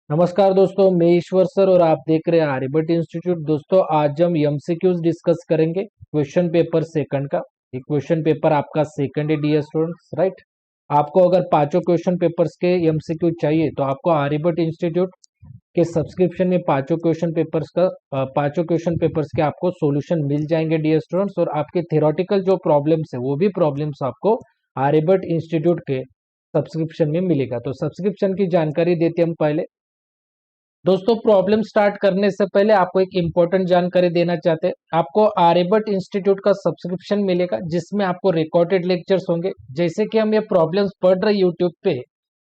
नमस्कार दोस्तों, मैं ईश्वर सर और आप देख रहे हैं आर्यभट्ट इंस्टीट्यूट। दोस्तों आज हम एमसीक्यूज डिस्कस करेंगे क्वेश्चन पेपर सेकंड का। ये क्वेश्चन पेपर आपका सेकंड है डियर स्टूडेंट्स, राइट। आपको अगर पांचों क्वेश्चन पेपर्स के एमसीक्यू चाहिए तो आपको आर्यभट्ट इंस्टीट्यूट के सब्सक्रिप्शन में पांचों क्वेश्चन पेपर्स के आपको सॉल्यूशन मिल जाएंगे डियर स्टूडेंट्स। और आपके थियोरेटिकल जो प्रॉब्लम्स है वो भी प्रॉब्लम्स आपको आर्यभट्ट इंस्टीट्यूट के सब्सक्रिप्शन में मिलेगा। तो सब्सक्रिप्शन की जानकारी देते हम पहले। दोस्तों प्रॉब्लम स्टार्ट करने से पहले आपको एक इम्पोर्टेंट जानकारी देना चाहते हैं। आपको आर्यभट्ट इंस्टीट्यूट का सब्सक्रिप्शन मिलेगा जिसमें आपको रिकॉर्डेड लेक्चर्स होंगे। जैसे कि हम ये प्रॉब्लम्स पढ़ रहे यूट्यूब पे,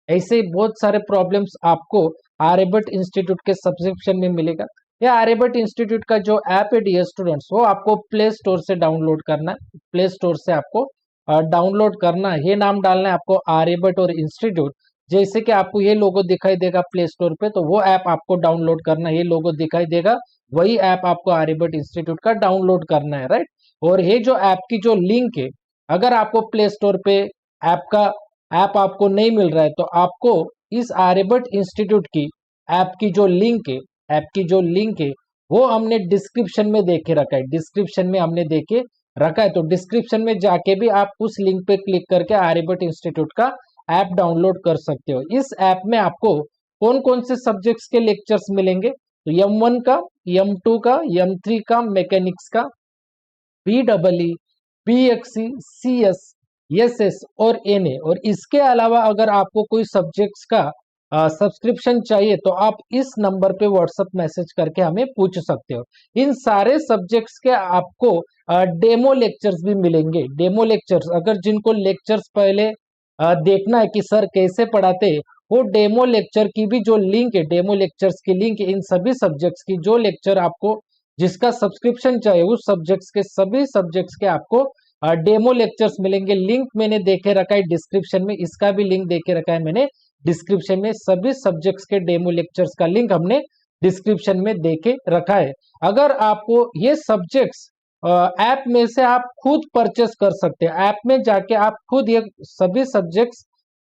ऐसे ही बहुत सारे प्रॉब्लम्स आपको आर्यभट्ट इंस्टीट्यूट के सब्सक्रिप्शन में मिलेगा। यह आर्यभट्ट इंस्टीट्यूट का जो ऐप है डियर स्टूडेंट्स, वो आपको प्ले स्टोर से डाउनलोड करना है। प्ले स्टोर से आपको डाउनलोड करना है, ये नाम डालना है आपको आर्यभट्ट और इंस्टीट्यूट। जैसे कि आपको ये लोगो दिखाई देगा प्ले स्टोर पे, तो वो ऐप आपको डाउनलोड करना है। ये लोगो दिखाई देगा, वही ऐप आपको आर्यभट्ट इंस्टीट्यूट का डाउनलोड करना है, राइट। और ये जो ऐप की जो लिंक है, अगर आपको प्ले स्टोर पे ऐप आपको नहीं मिल रहा है तो आपको इस आर्यभट्ट इंस्टीट्यूट की ऐप की जो लिंक है वो हमने डिस्क्रिप्शन में देके रखा है। डिस्क्रिप्शन में हमने देके रखा है, तो डिस्क्रिप्शन में जाके भी आप उस लिंक पे क्लिक करके आर्यभट्ट इंस्टीट्यूट का ऐप डाउनलोड कर सकते हो। इस ऐप में आपको कौन कौन से सब्जेक्ट्स के लेक्चर्स मिलेंगे, तो M1 का, M2 का, M3 का, मैकेनिक्स का, BEE, BXC, CS, SS और NA। और इसके अलावा अगर आपको कोई सब्जेक्ट्स का सब्सक्रिप्शन चाहिए तो आप इस नंबर पे व्हाट्सएप मैसेज करके हमें पूछ सकते हो। इन सारे सब्जेक्ट्स के आपको डेमो लेक्चर्स भी मिलेंगे। डेमो लेक्चर्स, अगर जिनको लेक्चर्स पहले देखना है कि सर कैसे पढ़ाते हैं, वो डेमो लेक्चर की भी जो लिंक है, डेमो लेक्चर्स की लिंक, इन सभी सब्जेक्ट्स की जो लेक्चर आपको जिसका सब्सक्रिप्शन चाहिए उस सभी सब्जेक्ट्स के आपको डेमो लेक्चर्स मिलेंगे। लिंक मैंने देके रखा है डिस्क्रिप्शन में, इसका भी लिंक देके रखा है मैंने डिस्क्रिप्शन में। सभी सब्जेक्ट्स के डेमो लेक्चर्स का लिंक हमने डिस्क्रिप्शन में देके रखा है। अगर आपको ये सब्जेक्ट्स ऐप में से आप खुद परचेस कर सकते हैं, ऐप में जाके आप खुद ये सभी सब्जेक्ट्स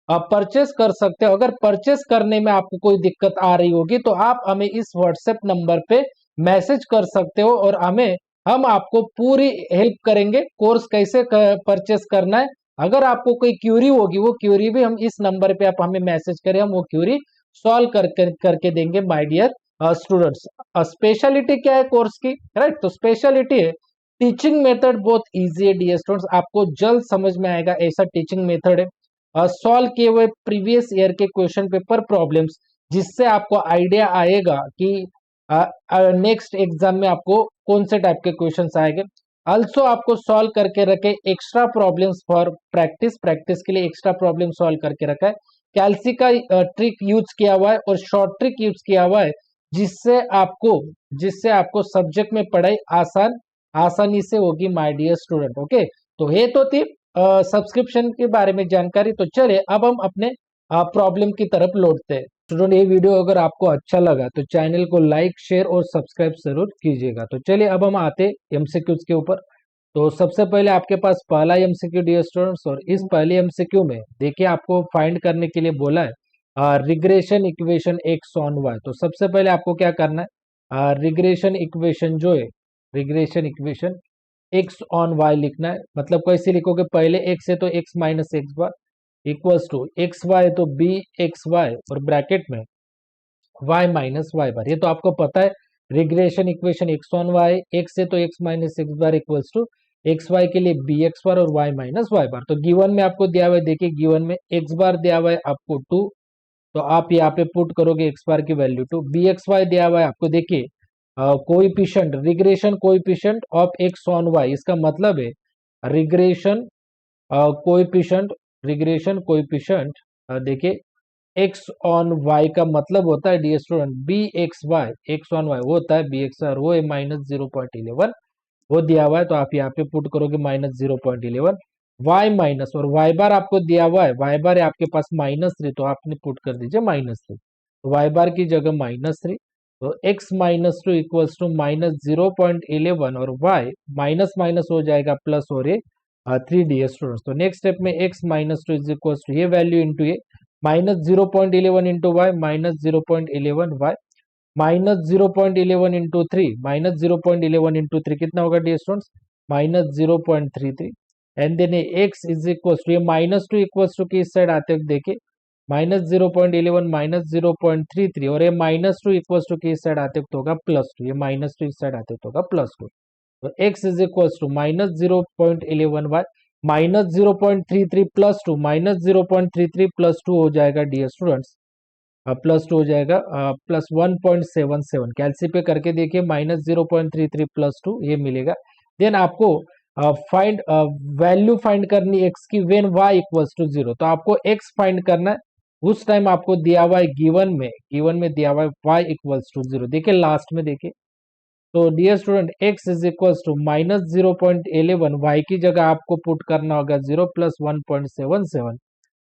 परचेस कर सकते हो। अगर परचेस करने में आपको कोई दिक्कत आ रही होगी तो आप हमें इस व्हाट्सएप नंबर पे मैसेज कर सकते हो और हम आपको पूरी हेल्प करेंगे कोर्स कैसे परचेस करना है। अगर आपको कोई क्यूरी होगी, वो क्यूरी भी हम इस नंबर पे आप हमें मैसेज करें, हम वो क्यूरी सॉल्व करके देंगे माय डियर स्टूडेंट्स। स्पेशलिटी क्या है कोर्स की, राइट। तो स्पेशलिटी है टीचिंग मेथड बहुत इजी है डियर स्टूडेंट्स, आपको जल्द समझ में आएगा ऐसा टीचिंग मेथड है। सॉल्व किए हुए प्रीवियस ईयर के क्वेश्चन पेपर प्रॉब्लम्स, जिससे आपको आइडिया आएगा कि नेक्स्ट एग्जाम में आपको कौन से टाइप के क्वेश्चंस आएंगे। आल्सो आपको सॉल्व करके रखे एक्स्ट्रा प्रॉब्लम्स फॉर प्रैक्टिस के लिए एक्स्ट्रा प्रॉब्लम सॉल्व करके रखा है। कैल्सी का ट्रिक यूज किया हुआ है और शॉर्ट ट्रिक यूज किया हुआ है, जिससे आपको सब्जेक्ट में पढ़ाई आसानी से होगी माय डियर स्टूडेंट। ओके, तो ये तो थी सब्सक्रिप्शन के बारे में जानकारी। तो चलिए अब हम अपने प्रॉब्लम की तरफ लौटते हैं। स्टूडेंट ये वीडियो अगर आपको अच्छा लगा तो चैनल को लाइक, शेयर और सब्सक्राइब जरूर कीजिएगा। तो चलिए अब हम आते एमसीक्यूज के ऊपर। तो सबसे पहले आपके पास पहला एमसीक्यू डियर स्टूडेंट्स, और इस पहले एमसीक्यू में देखिए आपको फाइंड करने के लिए बोला है regression equation X on Y. तो सबसे पहले आपको क्या करना है, रिग्रेशन इक्वेशन जो है, regression equation X on Y लिखना है। मतलब कैसे लिखोगे, पहले एक्स है तो X minus X bar equals to X Y तो बी एक्स वाई और ब्रैकेट में वाई माइनस वाई बार। ये तो आपको पता है regression equation X on Y, X है तो X minus X bar equals to X Y के लिए बी एक्स बार और वाई माइनस वाई बार। तो गिवन में आपको दिया हुआ है, देखिए गिवन में एक्स बार दिया हुआ है आपको 2, तो आप यहाँ पे पुट करोगे एक्स बार की वैल्यू 2। बी एक्स वाई दिया हुआ है आपको, देखिए coefficient, regression coefficient of X on Y, इसका मतलब है रिग्रेशन कोइफिशिएंट, रिग्रेशन कोइफिशिएंट देखिए एक्स ऑन वाई का मतलब होता है dear student B X Y, X on Y वो होता है बी एक्स और वो है माइनस 0.11, वो दिया हुआ है। तो आप यहाँ पे पुट करोगे माइनस 0.11 वाई माइनस, और वाई बार आपको दिया हुआ है, वाई बार है आपके पास -3, तो आपने पुट कर दीजिए -3, तो वाई बार की जगह -3, तो x -2 इक्वल्स टू -0.11 और y माइनस माइनस हो जाएगा प्लस, और ये 3 डियर स्टूडेंट्स। तो नेक्स्ट स्टेप में x -2 इज इक्वल्स टू ये वैल्यू इंटू ये minus 0.11 into Y minus 0.11 Y minus 0.11 into three minus 0.11 into three कितना होगा dear students minus 0.33 and then X is equal to ये minus two equal to की इस side आते हुए देखिए माइनस 0.11 माइनस 0.33 और ये माइनस टू इक्वल टू की इस साइड आते हुए होगा प्लस टू ये माइनस टू इस साइड आते हुए होगा प्लस टू तो x is equal to minus 0.11 Y minus 0.33 plus two minus 0.33 plus two हो जाएगा डियर स्टूडेंट्स प्लस टू हो जाएगा प्लस 1.77 कैलसी पे करके देखिए माइनस 0.33 प्लस टू ये मिलेगा देन आपको फाइंड वैल्यू फाइंड करनी x की व्हेन y इक्वल्स टू 0 तो आपको x फाइंड करना है उस टाइम आपको दिया हुआ है गिवन में दिया हुआ है y इक्वल्स टू 0 देखिए लास्ट में देखिए तो dear student x is equals to minus 0.11 y की जगह आपको पुट करना होगा 0 प्लस 1.77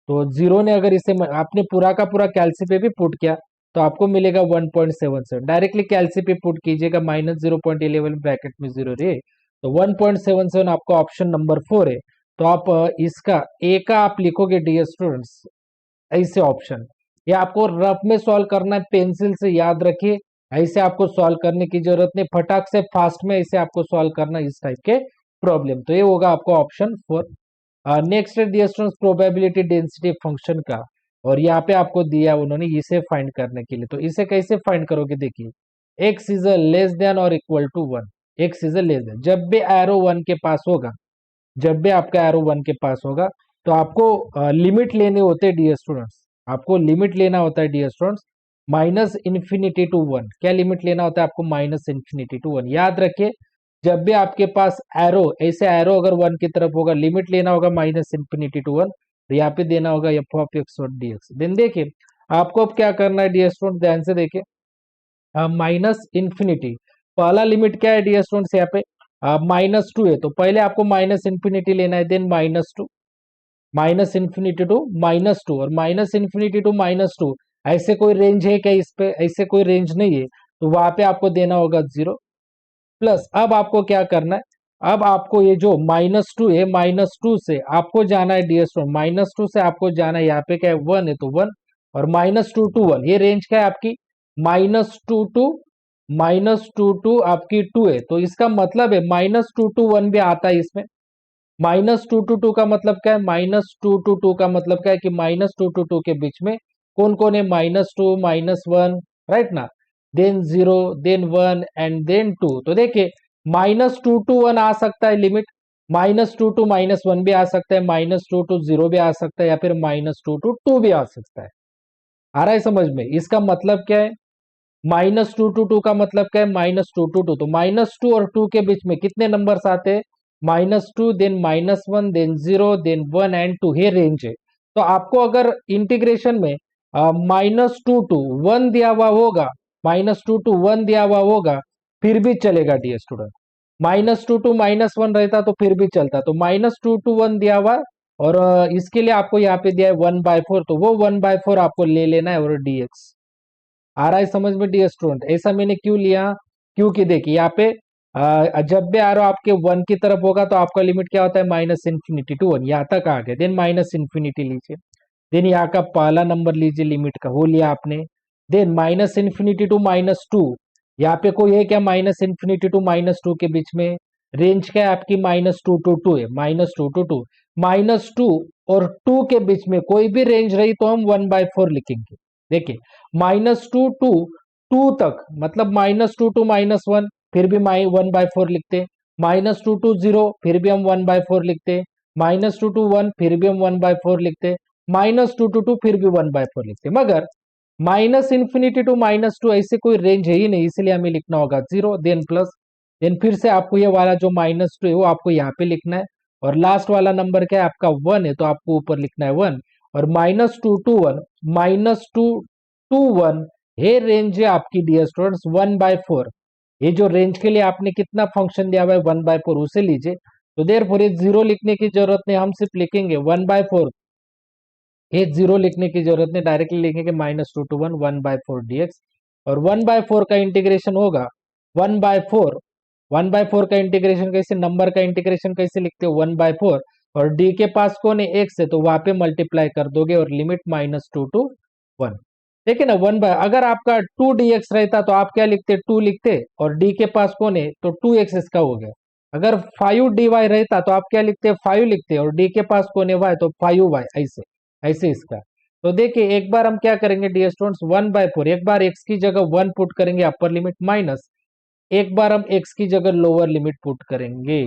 तो जीरो ने अगर इसे आपने पूरा का पूरा कैलसी पे भी पुट किया तो आपको मिलेगा 1.77 डायरेक्टली कैलसी पे पुट कीजिएगा माइनस 0.11 ब्रैकेट में जीरो रे तो 1.77 आपका ऑप्शन नंबर 4 है तो आप इसका ए का आप लिखोगे डियर स्टूडेंट्स ऐसे ऑप्शन ये आपको रफ में सॉल्व करना है पेंसिल से याद रखिए ऐसे आपको सॉल्व करने की जरूरत नहीं फटाक से फास्ट में ऐसे आपको सॉल्व करना इस टाइप के प्रॉब्लम तो ये होगा आपको ऑप्शन 4 नेक्स्ट है dear students probability density function का और यहाँ पे आपको दिया उन्होंने इसे फाइंड करने के लिए तो इसे कैसे फाइंड करोगे देखिए x is a less than और equal to 1 x is a less than जब भी एरो 1 के पास होगा जब भी आपका एरो 1 के पास होगा तो आपको लिमिट लेने होते हैं डियर स्टूडेंट्स आपको लिमिट लेना होता है dear students minus infinity to 1 क्या लिमिट लेना होता है आपको माइनस इन्फिनिटी टू 1 याद रखिए जब भी आपके पास एरो ऐसे एरो अगर 1 की तरफ होगा लिमिट लेना होगा माइनस इन्फिनिटी टू 1 तो यहाँ पे देना होगा एफ ऑफ एक्स और डी एक्स देन देखिए आपको अब क्या करना है डियर स्टूडेंट ध्यान से देखिए माइनस इन्फिनिटी पहला लिमिट क्या है डियर स्टूडेंट्स यहाँ पे माइनस टू है तो पहले आपको माइनस इन्फिनिटी लेना है then minus infinity to minus two और minus infinity to minus two ऐसे कोई रेंज है क्या इस पे ऐसे कोई रेंज नहीं है तो वहां पे आपको देना होगा 0 प्लस अब आपको क्या करना है अब आपको ये जो माइनस टू है माइनस टू से आपको जाना है डियर स्टूडेंट माइनस टू से आपको जाना है यहाँ पे क्या है 1 है तो 1 और माइनस टू टू 1 ये रेंज क्या है आपकी माइनस टू टू आपकी 2 है तो इसका मतलब है माइनस टू टू 1 भी आता है इसमें माइनस टू टू टू का मतलब क्या है माइनस टू टू टू का मतलब क्या है कि माइनस टू टू टू के बीच में कौन कौन है minus to minus one right ना देन 0 देन 1 एंड देन 2 तो देखिए माइनस टू टू 1 आ सकता है limit minus two to minus one भी आ सकता है माइनस टू टू 0 भी आ सकता है या फिर माइनस टू टू 2 भी आ सकता है आ रहा है समझ में इसका मतलब क्या है माइनस टू टू टू का मतलब क्या है माइनस टू टू टू तो माइनस टू और टू के बीच में कितने नंबर्स आते हैं minus two then minus one then 0 then 1 and 2 ये रेंज है तो आपको अगर इंटीग्रेशन में माइनस टू टू 1 दिया हुआ होगा माइनस टू टू 1 दिया हुआ होगा फिर भी चलेगा dear student minus two to minus one रहता तो फिर भी चलता तो माइनस टू टू 1 दिया हुआ और इसके लिए आपको यहाँ पे दिया है 1/4 तो वो 1/4 आपको ले लेना है और dx आ रहा है समझ में डियर स्टूडेंट ऐसा मैंने क्यों लिया क्योंकि देखिए यहाँ पे जब भी आरो आपके 1 की तरफ होगा तो आपका लिमिट क्या होता है माइनस इन्फिनिटी टू 1 यहाँ तक आ गया देन माइनस इन्फिनिटी लीजिए देन यहाँ का पहला नंबर लीजिए लिमिट का वो लिया आपने then minus infinity to minus two यहाँ पे कोई है क्या minus infinity to minus two के बीच में रेंज क्या है आपकी माइनस टू टू टू है minus two to to minus two और 2 के बीच में कोई भी रेंज रही तो हम 1/4 लिखेंगे देखिए माइनस टू टू 2 तक मतलब minus two to minus one फिर भी 1/4 लिखते माइनस टू टू 0 फिर भी हम 1/4 लिखते माइनस टू टू 1 फिर भी हम 1/4 लिखते माइनस टू टू 2 फिर भी 1/4 लिखते मगर minus infinity to minus two ऐसे कोई रेंज है ही नहीं इसलिए हमें लिखना होगा 0 देन प्लस देन फिर से आपको ये वाला जो माइनस टू है वो आपको यहाँ पे लिखना है और लास्ट वाला नंबर क्या है आपका 1 है तो आपको ऊपर लिखना है 1 और minus two to 1 minus two to 1 ये रेंज है आपकी डियर स्टूडेंट्स 1/4 ये जो रेंज के लिए आपने कितना फंक्शन दिया हुआ है 1/4 उसे लीजिए तो देयरफॉर ये 0 लिखने की जरूरत नहीं हम सिर्फ लिखेंगे 1/4 ये 0 लिखने की जरूरत नहीं डायरेक्टली लिखेंगे माइनस टू टू 1/4 dx और 1/4 का इंटीग्रेशन होगा 1/4 1/4 का इंटीग्रेशन कैसे नंबर का इंटीग्रेशन कैसे लिखते हो 1/4 और डी के पास कौन है, एक्स है, तो वहां पे मल्टीप्लाई कर दोगे और लिमिट -2 to 1। देखिए ना, 1 बाय, अगर आपका 2 dx रहता तो आप क्या लिखते, 2 लिखते, और डी के पास कौन है तो 2x इसका हो गया। अगर 5 dy रहता तो आप क्या लिखते, 5 लिखते, और डी के पास कौन है y, तो 5y, ऐसे ऐसे इसका। तो देखिए एक बार हम क्या करेंगे डियर स्टूडेंट्स, 1/4, एक बार x की जगह 1 पुट करेंगे अपर लिमिट माइनस, एक बार हम x की जगह लोअर लिमिट पुट करेंगे।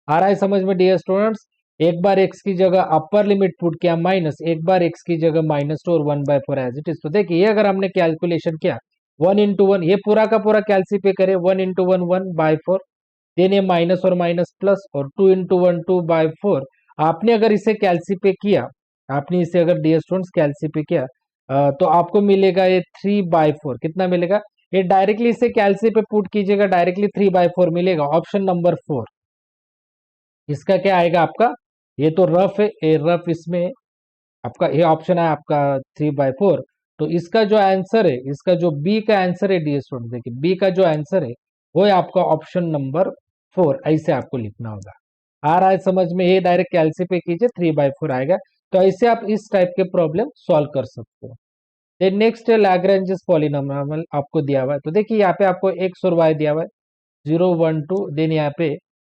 आ रहा है समझ में डियर स्टूडेंट्स, एक बार x की जगह अपर लिमिट पुट किया माइनस, एक बार x की जगह -2 और 1/4 एज इट इज। तो देखिए ये अगर हमने कैलकुलेशन किया 1 into 1, ये पूरा का पूरा कैलसी पे करे, 1 into 1 1/4, देन ये माइनस और माइनस प्लस, और 2 into 1 2/4। आपने अगर इसे कैलसी पे किया, आपने इसे अगर डियर स्टूडेंट्स कैलसी पे किया तो आपको मिलेगा ये 3/4, कितना मिलेगा, ये डायरेक्टली इसे कैलसी पे पुट कीजिएगा, डायरेक्टली 3/4 मिलेगा, ऑप्शन नंबर 4। इसका क्या आएगा आपका, ये तो रफ है, ये रफ इसमें आपका ये ऑप्शन है आपका 3/4। तो इसका जो आंसर है, इसका जो बी का आंसर है डियर स्टूडेंट, देखिए बी का जो आंसर है वो है आपका ऑप्शन नंबर 4, ऐसे आपको लिखना होगा। आ रहा है समझ में, ये डायरेक्ट कैलसी पे कीजिए 3/4 आएगा। तो ऐसे आप इस टाइप के प्रॉब्लम सॉल्व कर सकते हो। देन नेक्स्ट है लैग्रेंज पॉलिनोमियल आपको दिया हुआ है। तो देखिए यहाँ पे आपको एक्स और वाई दिया हुआ है, 0 1 2, देन यहाँ पे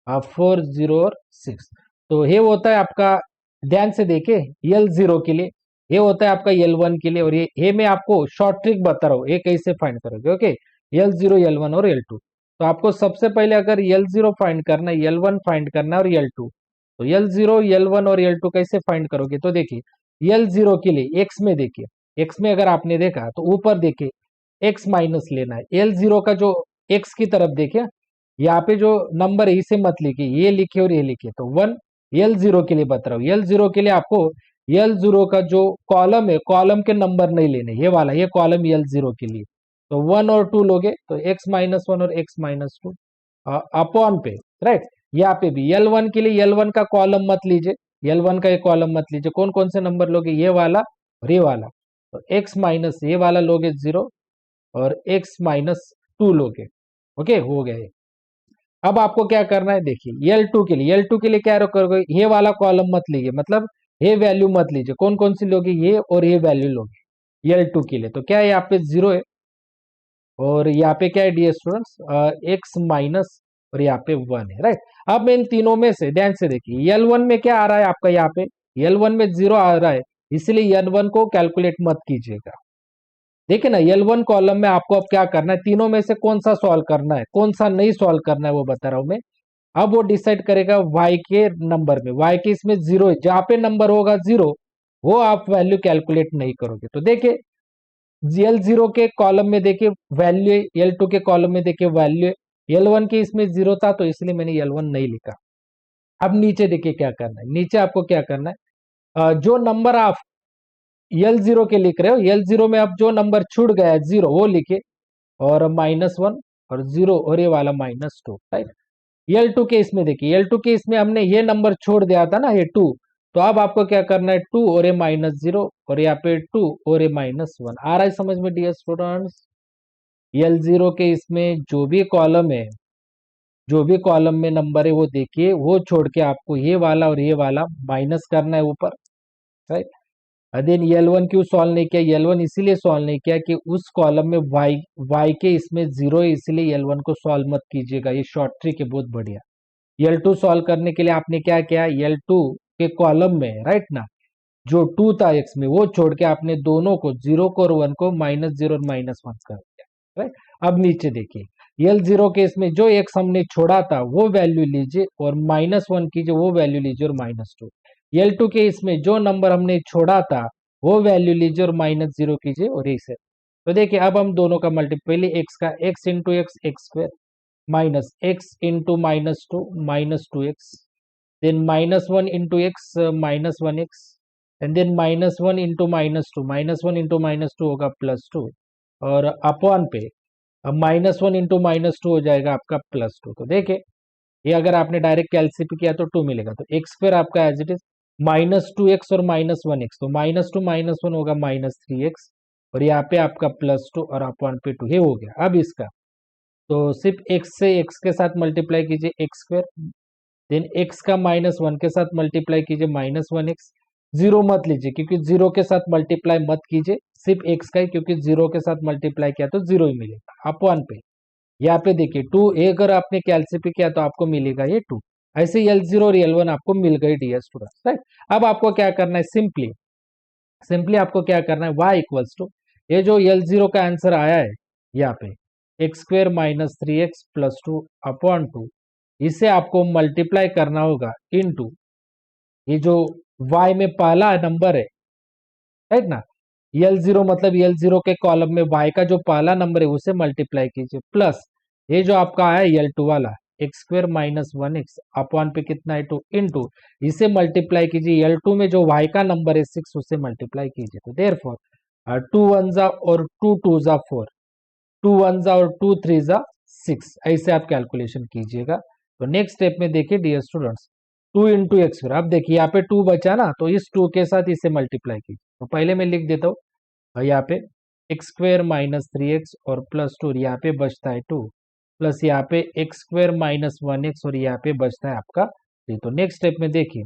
4 0 और 6। तो ये होता है आपका, ध्यान से देखे, L0 के लिए, ये होता है आपका L1 के लिए, और ये मैं आपको शॉर्ट ट्रिक बता रहा हूँ, ये कैसे फाइंड करोगे। ओके, L0 L1 और L2। तो आपको सबसे पहले अगर L0 फाइंड करना है, L1 फाइंड करना है और L2, तो L0 L1 और L2 कैसे फाइंड करोगे। तो देखिए L0 के लिए x में देखिए, x में अगर आपने देखा तो ऊपर देखिए x माइनस लेना है, L0 का जो x की तरफ देखिए, यहाँ पे जो नंबर है इसे मत लिखिए, ये लिखिए और ये लिखिए, तो 1। L0 के लिए बता रहा हूँ, L0 के लिए आपको L0 का जो कॉलम है, कॉलम के नंबर नहीं लेने, ये वाला, ये कॉलम L0 के लिए। तो 1 और 2 लोगे तो x-1 और x-2 अपॉन पे, राइट। यहाँ पे भी L1 के लिए L1 का कॉलम मत लीजिए, L1 का ये कॉलम मत लीजिए, कौन कौन से नंबर लोगे, ये वाला और ये वाला। तो x माइनस ये वाला लोगे 0, और x-2 लोगे। ओके, हो गए। अब आपको क्या करना है, देखिए L2 के लिए क्या करोगे, ये वाला कॉलम मत लीजिए, मतलब ये वैल्यू मत लीजिए, कौन कौन सी लोगे, ये और ये वैल्यू लोगे L2 के लिए। तो क्या है, यहाँ पे 0 है, और यहाँ पे क्या है डियर स्टूडेंट्स, एक्स माइनस, और यहाँ पे 1 है, राइट। अब मैं इन तीनों में से ध्यान से देखिए, L1 में क्या आ रहा है आपका, यहाँ पे L1 में 0 आ रहा है, इसलिए L1 को कैलकुलेट मत कीजिएगा। देखिए ना, L1 कॉलम में आपको अब क्या करना है, तीनों में से कौन सा सॉल्व करना है, कौन सा नहीं सॉल्व करना है, वो बता रहा हूं मैं। अब वो डिसाइड करेगा y के नंबर में, y के इसमें 0 है, जहां पे नंबर होगा 0 वो आप वैल्यू कैलकुलेट नहीं करोगे। तो देखिए L0 के कॉलम में देखिए वैल्यू है, L2 के कॉलम में देखिए वैल्यू है, L1 के इसमें 0 था तो इसलिए मैंने L1 नहीं लिखा। अब नीचे देखिए क्या करना है, नीचे आपको क्या करना है, जो नंबर आप L0 के लिख रहे हो, L0 में अब जो नंबर छूट गया है 0 वो लिखे, और -1 और 0 और ये वाला -2, राइट। L2 के इसमें देखिए, L2 के इसमें हमने ये नंबर छोड़ दिया था ना, ये 2। तो अब आपको क्या करना है, 2 और ये -0, और यहाँ पे 2 और ये -1। आ रहा है समझ में डियर स्टूडेंट्स, L0 के इसमें जो भी कॉलम है, जो भी कॉलम में नंबर है वो देखिए, वो छोड़ के आपको ये वाला और ये वाला माइनस करना है ऊपर, राइट। देन L1 क्यों सॉल्व नहीं किया, L1 इसीलिए सॉल्व नहीं किया कि उस कॉलम में y के इसमें 0 है, इसलिए L1 को सॉल्व मत कीजिएगा, ये शॉर्ट ट्रिक है बहुत बढ़िया। L2 सॉल्व करने के लिए आपने क्या किया, L2 के कॉलम में, राइट ना, जो 2 था x में वो छोड़ के आपने दोनों को, 0 को और 1 को -0 और -1 कर दिया, राइट। अब नीचे देखिए L0 के इसमें जो x हमने छोड़ा था वो वैल्यू लीजिए, और -1 कीजिए, वो वैल्यू लीजिए, और -2। L2 के इसमें जो नंबर हमने छोड़ा था वो वैल्यू लीजिए और -0 कीजिए, और इसे। तो देखिए अब हम दोनों का मल्टीपल, x का x into x x square, minus x into -2 -2x, then -1 into x -1x, and then -1 into -2, -1 into -2 होगा +2, और अपॉन पे अब -1 इंटू -2 हो जाएगा आपका +2। तो देखिए ये अगर आपने डायरेक्ट कैलसीपी किया तो 2 मिलेगा, तो एक्स स्क्वायर आपका एज इट इज -2x और -1x, तो -2 -1 होगा -3x, और यहाँ पे आपका +2 और अपॉन पे 2, ये हो गया। अब इसका तो सिर्फ x से x के साथ मल्टीप्लाई कीजिए, एक्स स्क्वायर देन x का -1 के साथ मल्टीप्लाई कीजिए -1x, जीरो मत लीजिए क्योंकि जीरो के साथ मल्टीप्लाई मत कीजिए, सिर्फ x का ही, क्योंकि जीरो के साथ मल्टीप्लाई किया तो जीरो ही मिलेगा अपॉन पे। यहाँ पे देखिए 2 ए अगर आपने कैलसी किया तो आपको मिलेगा ये 2। ऐसे L0 और L1 आपको मिल गई डियर स्टूडेंट्स, राइट। अब आपको क्या करना है, सिंपली सिंपली आपको क्या करना है, y इक्वल्स टू ये जो L0 का आंसर आया है यहाँ पे x² - 3x + 2 अपॉन 2, इसे आपको मल्टीप्लाई करना होगा इनटू ये जो y में पहला नंबर है, राइट ना। L0 मतलब L0 के कॉलम में y का जो पहला नंबर है उसे मल्टीप्लाई कीजिए, प्लस ये जो आपका आया L2 वाला x² - 1x अपॉन पे कितना है 2 इनटू इसे मल्टीप्लाई कीजिए L2 में जो y का नंबर है 6 उसे मल्टीप्लाई कीजिए। तो देयरफॉर 2 1 जा और 2 2 जा 4, 2 1 जा और 2 3 जा 6, ऐसे आप कैलकुलेशन कीजिएगा। तो नेक्स्ट स्टेप में देखिए डियर स्टूडेंट्स, 2 इंटू एक्स, अब देखिए यहाँ पे 2 बचा ना, तो इस 2 के साथ इसे मल्टीप्लाई कीजिए। तो पहले मैं लिख देता हूँ यहाँ पे x² - 3x और प्लस 2, यहाँ पे बचता है 2, प्लस यहाँ पे x² - 1x और यहाँ पे बचता है आपका 3। तो नेक्स्ट स्टेप में देखिए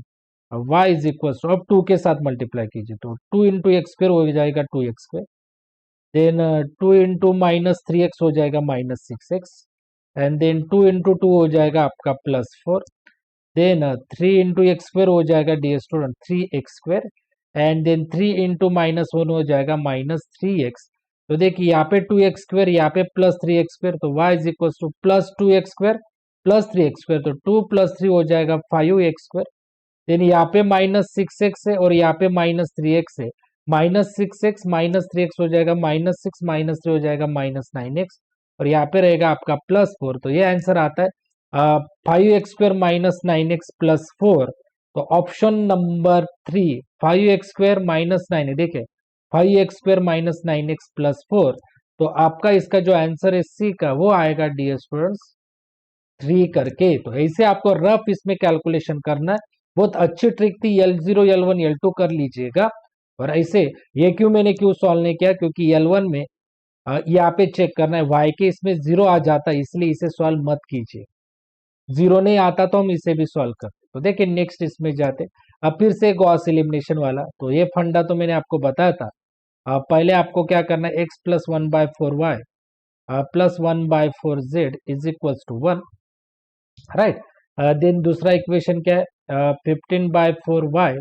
y इज इक्वल टू, अब 2 के साथ मल्टीप्लाई कीजिए तो 2 इंटू x² हो जाएगा 2x², देन 2 इंटू -3x हो जाएगा -6x, एंड देन 2 इंटू 2 हो जाएगा आपका +4, देन 3 इंटू x² हो जाएगा dear student 3x², and then 3 into -1 हो जाएगा -3x। तो देखिए यहाँ पे 2x², यहाँ पे +3x², तो y is equal to +2x² +3x², तो 2 + 3 हो जाएगा 5x², देन यहाँ पे -6x है और यहाँ पे -3x है, -6x -3x हो जाएगा -6 -3 हो जाएगा -9x, और यहाँ पे रहेगा आपका +4। तो ये आंसर आता है 5x² - 9x +4। तो ऑप्शन नंबर 3 5x² - 9 है, देखिए 5x² - 9x +4। तो आपका इसका जो आंसर है सी का वो आएगा डियर स्टूडेंट्स 3 करके। तो ऐसे आपको रफ इसमें कैलकुलेशन करना है, बहुत अच्छी ट्रिक थी, L0 L1 L2 कर लीजिएगा। और ऐसे ये मैंने क्यों सॉल्व नहीं किया, क्योंकि L1 में यहाँ पे चेक करना है y के, इसमें 0 आ जाता है, इसलिए इसे सॉल्व मत कीजिए, 0 नहीं आता तो हम इसे भी सॉल्व करते। तो देखिए नेक्स्ट इसमें जाते, अब फिर से गॉस एलिमिनेशन वाला, तो ये फंडा तो मैंने आपको बताया था। पहले आपको क्या करना है, x + 1/4y + 1/4z is equal to 1, right. Then दूसरा इक्वेशन क्या है, 15/4y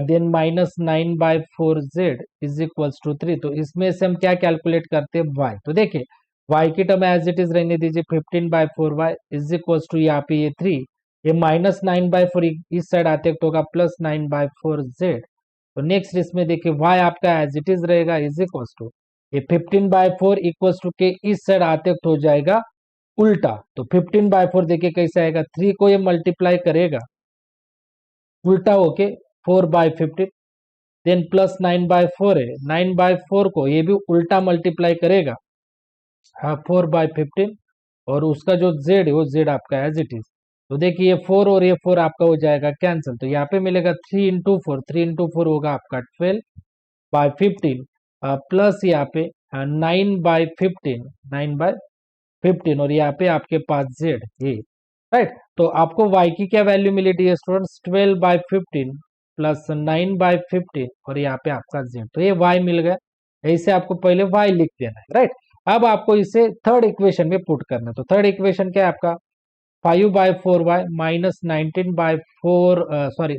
then -9/4z is equals to 3। तो इसमें से हम क्या कैलकुलेट करते हैं, y। तो देखिए y की टर्म एज इट इज रहने दीजिए, 15/4y इज इक्वल्स टू यहाँ पे ये 3, ये -9/4 इस साइड आते तो होगा +9/4z। तो नेक्स्ट इसमें देखिए y आपका एज इट इज रहेगा इज इक्वल्स टू ये 15/4 इक्वल्स टू के इस साइड आते तो हो जाएगा उल्टा। तो 15/4 देखिए कैसे आएगा, 3 को ये मल्टीप्लाई करेगा उल्टा होके 4/15, देन +9/4 है, 9/4 को ये भी उल्टा मल्टीप्लाई करेगा 4/15, और उसका जो z है वो z आपका एज इट इज। तो देखिए ये 4 और ये 4 आपका हो जाएगा कैंसिल, तो यहाँ पे मिलेगा 3 होगा आपका 12/15 प्लस यहाँ पे 9/15 और यहाँ पे आपके पास z ये, राइट। तो आपको y की क्या वैल्यू मिली डियर स्टूडेंट्स, 12/15 प्लस 9/15 और यहाँ पे आपका z, तो ये y मिल गया। ऐसे आपको पहले y लिख देना है, राइट। अब आपको इसे थर्ड इक्वेशन में पुट करना है। तो थर्ड इक्वेशन क्या है आपका, 5/4y -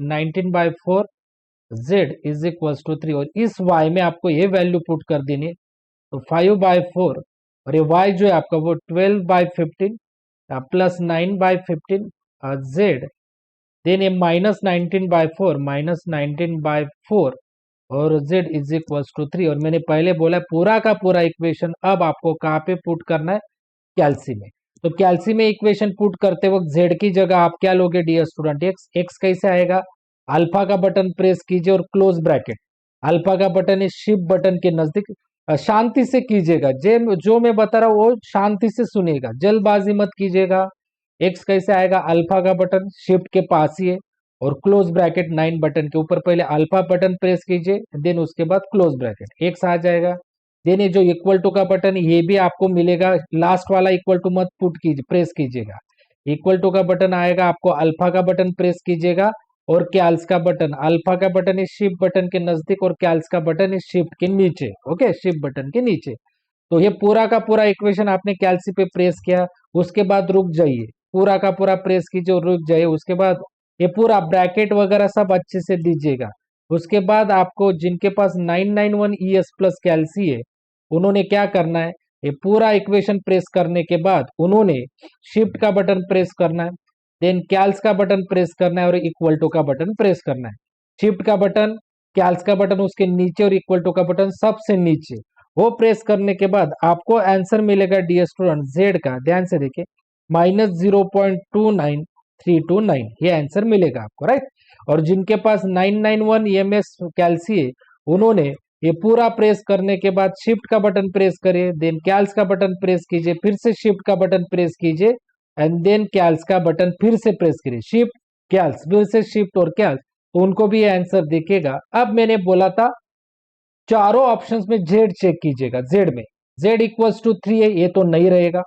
19/4 z is equal to 3, और इस y में आपको ये वैल्यू पुट कर देनी है। तो 5/4 और ये y जो है आपका वो 12/15 प्लस 9/15 z, देन ये -19/4 और z इज इक्वल टू 3। और मैंने पहले बोला पूरा का पूरा इक्वेशन अब आपको कहाँ पे पुट करना है, कैल्सी में। तो कैल्सी में इक्वेशन पुट करते वक्त z की जगह आप क्या लोगे डियर स्टूडेंट, x कैसे आएगा, अल्फा का बटन प्रेस कीजिए और क्लोज ब्रैकेट, अल्फा का बटन है शिफ्ट बटन के नजदीक, शांति से कीजिएगा, जो मैं बता रहा हूँ वो शांति से सुनिएगा, जल्दबाजी मत कीजिएगा। एक्स कैसे आएगा, अल्फा का बटन शिफ्ट के पास ही है और क्लोज ब्रैकेट 9 बटन के ऊपर, पहले अल्फा बटन प्रेस कीजिए देन उसके बाद क्लोज ब्रैकेट एक्स आ जाएगा। देन ये जो इक्वल टू का बटन ये भी आपको मिलेगा, लास्ट वाला इक्वल टू मत पुट कीजिए, प्रेस कीजिएगा, इक्वल टू का बटन आएगा, आपको अल्फा का बटन प्रेस कीजिएगा और कैल्स का बटन, अल्फा का बटन इस शिफ्ट बटन के नजदीक और कैल्स का बटन इस शिफ्ट के नीचे, ओके, शिफ्ट बटन के नीचे। तो ये पूरा का पूरा इक्वेशन आपने कैल्सी पे प्रेस किया, उसके बाद रुक जाइए, पूरा का पूरा प्रेस कीजिए और रुक जाइए, उसके बाद ये पूरा ब्रैकेट वगैरह सब अच्छे से दीजिएगा। उसके बाद आपको जिनके पास 991 ES प्लस कैल्सी है उन्होंने क्या करना है, ये पूरा इक्वेशन प्रेस करने के बाद उन्होंने शिफ्ट का बटन प्रेस करना है, देन कैल्स का बटन प्रेस करना है और इक्वल टू का बटन प्रेस करना है। शिफ्ट का बटन, कैल्स का बटन उसके नीचे और इक्वल टू का बटन सबसे नीचे, वो प्रेस करने के बाद आपको आंसर मिलेगा डियर स्टूडेंट जेड का, ध्यान से देखिए, -0.29329, ये आंसर मिलेगा आपको, राइट। और जिनके पास 991 EMS कैल्सी है उन्होंने ये पूरा प्रेस करने के बाद शिफ्ट का बटन प्रेस करिए, देन कैल्स का बटन प्रेस कीजिए, फिर से शिफ्ट का बटन प्रेस कीजिए एंड देन कैल्स का बटन फिर से प्रेस करिए, शिफ्ट कैल्स फिर से शिफ्ट और कैल्स, तो उनको भी ये आंसर दिखेगा। अब मैंने बोला था चारों ऑप्शंस में जेड चेक कीजिएगा, जेड में जेड इक्वल्स टू 3 है, ये तो नहीं रहेगा,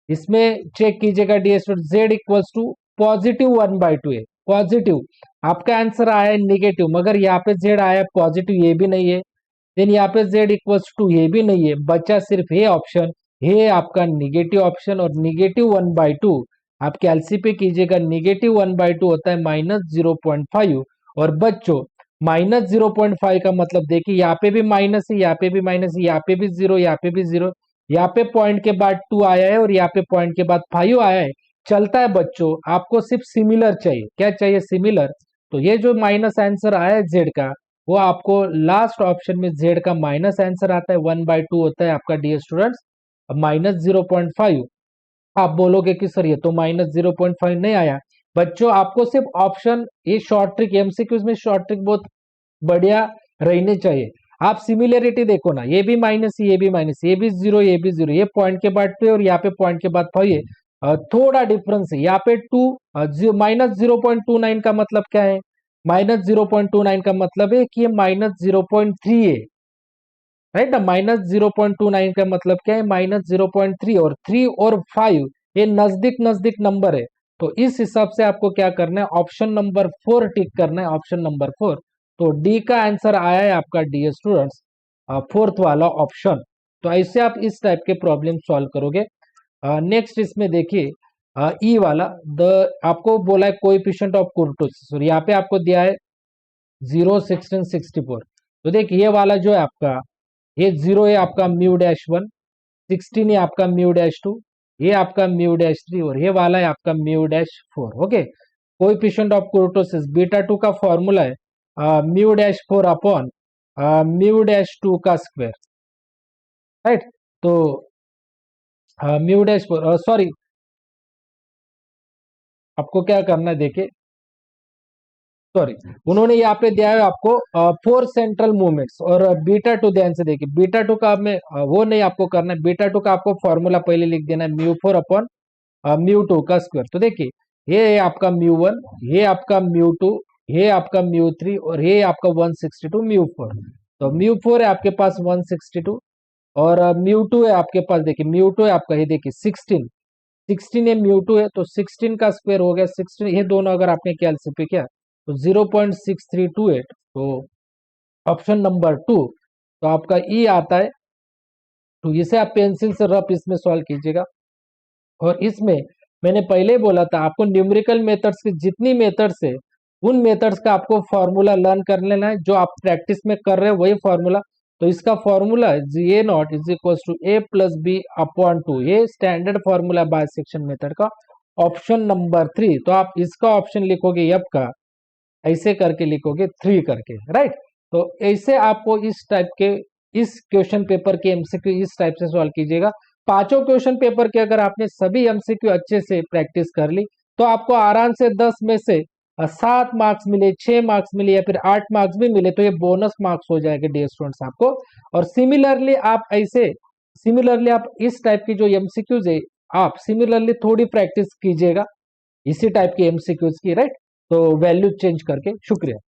इसमें चेक कीजिएगा dear student z equals to +1/2 है, पॉजिटिव, आपका आंसर आया है निगेटिव, मगर यहाँ पे जेड आया है पॉजिटिव, ये भी नहीं है, देन यहाँ पे जेड इक्वल्स टू ये भी नहीं है, बचा सिर्फ ये ऑप्शन, ये आपका निगेटिव ऑप्शन, और -1/2 आप कैलसी पे कीजिएगा, -1/2 होता है -0.5, और बच्चों -0.5 का मतलब देखिए यहाँ पे भी माइनस है, यहाँ पे भी माइनस है, यहाँ पे भी जीरो, यहाँ पे भी जीरो, यहाँ पे पॉइंट के बाद 2 आया है और यहाँ पे पॉइंट के बाद 5 आया है, चलता है बच्चों, आपको सिर्फ सिमिलर चाहिए, क्या चाहिए, सिमिलर। तो ये जो माइनस आंसर आया है जेड का, वो आपको लास्ट ऑप्शन में जेड का माइनस आंसर आता है, 1/2 होता है आपका डियर स्टूडेंट्स, -0.5। आप बोलोगे कि सर ये तो -0.5 नहीं आया, बच्चों आपको सिर्फ ऑप्शन, ये शॉर्ट ट्रिक एमसीक्यूज में शॉर्ट ट्रिक बहुत बढ़िया रहने चाहिए। आप सिमिलरिटी देखो ना, ये भी माइनस, ये भी माइनस, ये भी जीरो, ये भी जीरो, ये पॉइंट के बाद 2 और यहाँ पे पॉइंट के बाद 5 है, थोड़ा डिफरेंस है, यहाँ पे 2 -0.29 का मतलब क्या है, -0.29 का मतलब है कि ये -0.3 है, राइट ना, -0.29 का मतलब क्या है, -0.3, और 3 और 5 ये नजदीक नजदीक नंबर है, तो इस हिसाब से आपको क्या करना है, ऑप्शन नंबर 4 टिक करना है, ऑप्शन नंबर 4। तो डी का आंसर आया है आपका डियर स्टूडेंट्स, फोर्थ वाला ऑप्शन। तो ऐसे आप इस टाइप के प्रॉब्लम सॉल्व करोगे। नेक्स्ट इसमें देखिए ई वाला, द आपको बोला है कोएफिशिएंट ऑफ कुर्टोसिस, और यहाँ पे आपको दिया है 0, 16, 64। तो देखिए ये वाला जो है आपका, ये 0 है आपका μ-1, 16 है आपका μ-2, ये आपका μ-3, और ये वाला है आपका μ-4, ओके। कोएफिशिएंट ऑफ कुर्टोसिस β2 का फॉर्मूला है μ-4 अपॉन μ-2 का स्क्वायर, राइट। तो μ-4, सॉरी, आपको क्या करना है देखिए, सॉरी, उन्होंने यहाँ पे दिया है आपको 4 सेंट्रल मूवमेंट्स, और β2 ध्यान से देखिए, β2 का में वो नहीं आपको करना है, β2 का आपको फॉर्मूला पहले लिख देना है, μ4 अपॉन μ2 का स्क्वायर। तो देखिए ये है आपका μ1, ये आपका μ2, ये आपका μ3, और ये आपका 162 μ4। तो μ4 है आपके पास 162, और μ2 है आपके पास, देखिए μ2 है आपका, ये देखिए 16 है, μ2 है, तो 16 का स्क्वायर हो गया 16, ये दोनों अगर आपने कैलसी किया तो 0.6328, तो ऑप्शन नंबर 2, तो आपका ई आता है। तो इसे आप पेंसिल से रफ इसमें सॉल्व कीजिएगा, और इसमें मैंने पहले ही बोला था आपको न्यूमेरिकल मेथड्स की जितनी मेथड्स है उन मेथड्स का आपको फॉर्मूला लर्न कर लेना है, जो आप प्रैक्टिस में कर रहे हो वही फॉर्मूला। तो इसका फॉर्मूला है A0 is equal to A+B/2, ये स्टैंडर्ड फॉर्मूला बायसेक्शन मेथड का, ऑप्शन नंबर 3। तो आप इसका ऑप्शन लिखोगे यप का, ऐसे करके लिखोगे 3 करके, राइट। तो ऐसे आपको इस टाइप के, इस क्वेश्चन पेपर के एमसीक्यू इस टाइप से सॉल्व कीजिएगा। पांचों क्वेश्चन पेपर के अगर आपने सभी एमसीक्यू अच्छे से प्रैक्टिस कर ली तो आपको आराम से 10 में से 7 मार्क्स मिले, 6 मार्क्स मिले, या फिर 8 मार्क्स भी मिले तो ये बोनस मार्क्स हो जाएगा डियर स्टूडेंट्स आपको। और सिमिलरली आप इस टाइप की जो एमसीक्यूज है आप सिमिलरली थोड़ी प्रैक्टिस कीजिएगा इसी टाइप के एमसीक्यूज की, राइट। तो वैल्यू चेंज करके। शुक्रिया।